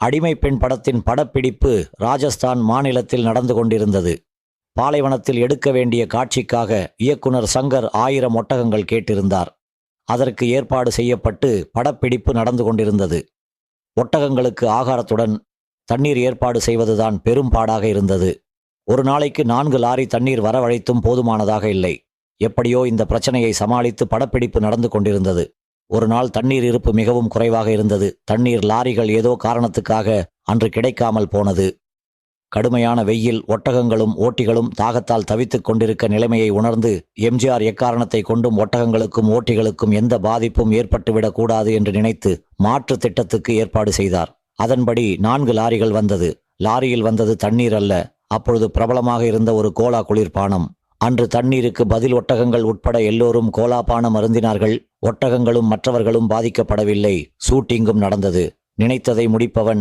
அடிமை பெண் படத்தின் படப்பிடிப்பு ராஜஸ்தான் மாநிலத்தில் நடந்து கொண்டிருந்தது. பாலைவனத்தில் எடுக்க வேண்டிய காட்சிக்காக இயக்குனர் சங்கர் 1000 ஒட்டகங்கள் கேட்டிருந்தார். அதற்கு ஏற்பாடு செய்யப்பட்டு படப்பிடிப்பு நடந்து கொண்டிருந்தது. ஒட்டகங்களுக்கு ஆகாரத்துடன் தண்ணீர் ஏற்பாடு செய்வதுதான் பெரும் பாடாக இருந்தது. ஒரு நாளைக்கு 4 லாரி தண்ணீர் வரவழைத்தும் போதுமானதாக இல்லை. எப்படியோ இந்த பிரச்சனையை சமாளித்து படப்பிடிப்பு நடந்து கொண்டிருந்தது. ஒரு நாள் தண்ணீர் இருப்பு மிகவும் குறைவாக இருந்தது. தண்ணீர் லாரிகள் ஏதோ காரணத்துக்காக அன்று கிடைக்காமல் போனது. கடுமையான வெயில், ஒட்டகங்களும் ஓட்டிகளும் தாகத்தால் தவித்துக் கொண்டிருக்க நிலைமையை உணர்ந்து எம்ஜிஆர் எக்காரணத்தை கொண்டும் ஒட்டகங்களுக்கும் ஓட்டிகளுக்கும் எந்த பாதிப்பும் ஏற்பட்டுவிடக் கூடாது என்று நினைத்து மாற்று திட்டத்துக்கு ஏற்பாடு செய்தார். அதன்படி 4 லாரிகள் வந்தது. லாரியில் வந்தது தண்ணீர் அல்ல, அப்பொழுது பிரபலமாக இருந்த ஒரு கோலா குளிர்பானம். அன்று தண்ணீருக்கு பதில் ஒட்டகங்கள் உட்பட எல்லோரும் கோலா பானம் அருந்தினார்கள். ஒட்டகங்களும் மற்றவர்களும் பாதிக்கப்படவில்லை. ஷூட்டிங்கும் நடந்தது. நினைத்ததை முடிப்பவன்